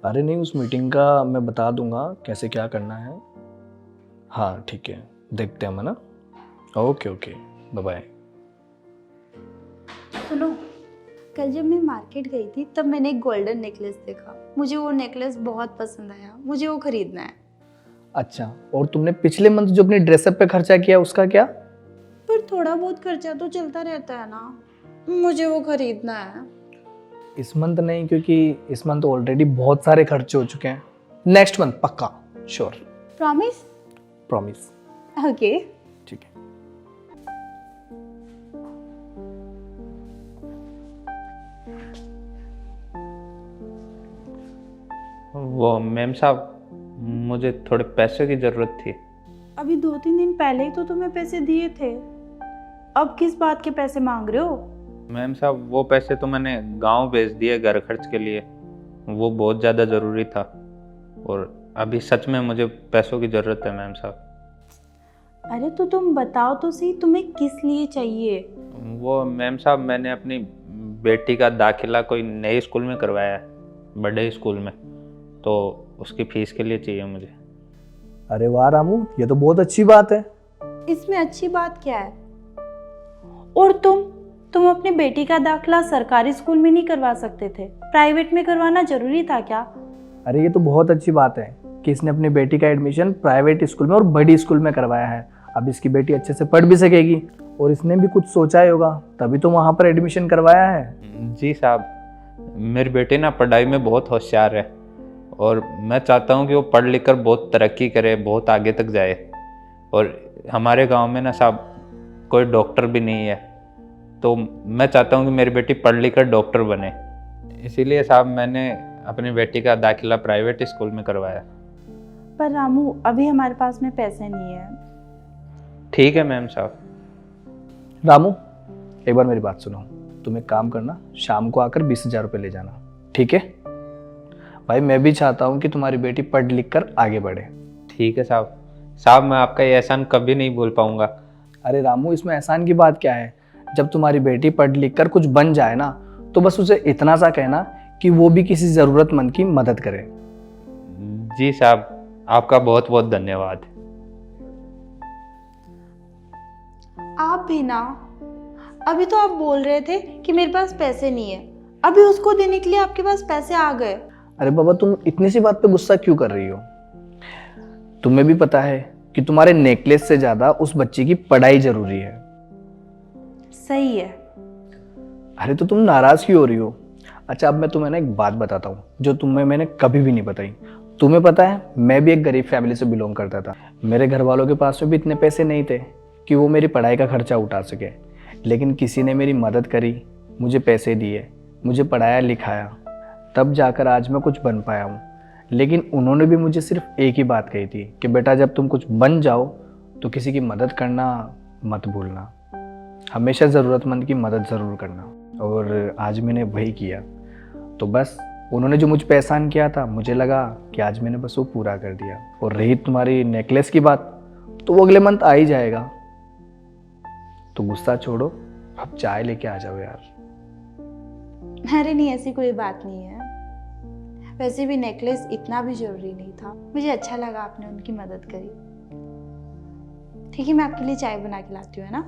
अरे नहीं, उस मीटिंग का मैं बता दूंगा कैसे क्या करना है। हाँ ठीक है, देखते हैं हम, है ना। Okay okay, bye bye. सुनो, कल जब मैं मार्केट गई थी तब मैंने एक गोल्डन नेकलेस देखा। मुझे वो नेकलेस बहुत पसंद आया, मुझे वो खरीदना है। अच्छा, और तुमने पिछले मंथ जो अपनी ड्रेसअप पे खर्चा किया उसका क्या? पर थोड़ा बहुत खर्चा तो चलता रहता है ना, मुझे वो खरीदना है। इस मंथ नहीं, क्योंकि इस मंथ ऑलरेडी बहुत सारे खर्चे हो चुके हैं। नेक्स्ट मंथ पक्का, श्योर, प्रॉमिस? प्रॉमिस। ओके। ठीक है। वो मैम साहब, मुझे थोड़े पैसों की ज़रूरत थी। अभी 2-3 दिन पहले ही तो तुम्हें पैसे दिए थे, अब किस बात के पैसे मांग रहे हो? मैम साहब, वो पैसे तो मैंने गांव भेज दिए घर खर्च के लिए। वो बहुत ज़्यादा ज़रूरी था और अभी सच में मुझे पैसों की ज़रूरत है मैम साहब। अरे तो तुम बताओ तो सही, तुम्हें किस लिए चाहिए? वो मैम साहब, मैंने अपनी बेटी का दाखिला कोई नए स्कूल में करवाया है, बड़े स्कूल में, तो उसकी फ़ीस के लिए चाहिए मुझे। अरे वाह रामू, ये तो बहुत अच्छी बात है। इसमें अच्छी बात क्या है? और तुम अपनी बेटी का दाखिला सरकारी स्कूल में नहीं करवा सकते थे? प्राइवेट में करवाना जरूरी था क्या? अरे ये तो बहुत अच्छी बात है कि इसने अपनी बेटी का एडमिशन प्राइवेट स्कूल में और बड़ी स्कूल में करवाया है। अब इसकी बेटी अच्छे से पढ़ भी सकेगी, और इसने भी कुछ सोचा ही होगा तभी तो वहाँ पर एडमिशन करवाया है। जी साहब, मेरी बेटी ना पढ़ाई में बहुत होशियार है और मैं चाहता हूँ कि वो पढ़ लिख कर बहुत तरक्की करे, बहुत आगे तक जाए। और हमारे गांव में ना साहब कोई डॉक्टर भी नहीं है, तो मैं चाहता हूँ कि मेरी बेटी पढ़ लिख कर डॉक्टर बने। इसीलिए साहब मैंने अपनी बेटी का दाखिला प्राइवेट स्कूल में करवाया। पर रामू, अभी हमारे पास में पैसे नहीं है। ठीक है मैम साहब। रामू, एक बार मेरी बात सुनो। तुम एक काम करना, शाम को आकर 20,000 रुपये ले जाना, ठीक है? भाई मैं भी चाहता हूँ कि तुम्हारी बेटी पढ़ लिख कर आगे बढ़े। ठीक है साहब। साहब मैं आपका ये एहसान कभी नहीं भूल पाऊंगा। अरे रामू, इसमें एहसान की बात क्या है? जब तुम्हारी बेटी पढ़ लिख कर कुछ बन जाए ना, तो बस उसे इतना सा कहना कि वो भी किसी ज़रूरतमंद की मदद करे। जी साहब, आपका बहुत बहुत धन्यवाद। आप भी ना, अभी तो आप बोल रहे थे कि मेरे पास पैसे नहीं है, अभी उसको देने के लिए आपके पास पैसे आ गए। अरे बाबा, तुम इतनी सी बात पे गुस्सा क्यों कर रही हो? तुम्हें भी पता है कि तुम्हारे नेकलेस से ज्यादा उस बच्ची की पढ़ाई जरूरी है। सही है। अरे तो तुम नाराज क्यों हो रही हो? अच्छा, अब मैं तुम्हें ना एक बात बताता हूँ जो तुम्हें मैंने कभी भी नहीं बताई। तुम्हें पता है, मैं भी एक गरीब फैमिली से बिलोंग करता था। मेरे घर वालों के पास में भी इतने पैसे नहीं थे कि वो मेरी पढ़ाई का खर्चा उठा सके, लेकिन किसी ने मेरी मदद करी, मुझे पैसे दिए, मुझे पढ़ाया लिखाया, तब जाकर आज मैं कुछ बन पाया हूँ। लेकिन उन्होंने भी मुझे सिर्फ एक ही बात कही थी कि बेटा, जब तुम कुछ बन जाओ तो किसी की मदद करना मत भूलना, हमेशा ज़रूरतमंद की मदद ज़रूर करना। और आज मैंने वही किया। तो बस उन्होंने जो मुझ पे एहसान किया था, मुझे लगा कि आज मैंने बस वो पूरा कर दिया। और रही तुम्हारी नेकलेस की बात, तो वो अगले मंथ आ ही जाएगा। तो गुस्सा छोड़ो, अब चाय लेके आ जाओ यार। अरे नहीं, ऐसी कोई बात नहीं है। वैसे भी नेकलेस इतना भी जरूरी नहीं था, मुझे अच्छा लगा आपने उनकी मदद करी। ठीक है, मैं आपके लिए चाय बना के लाती हूँ, है ना?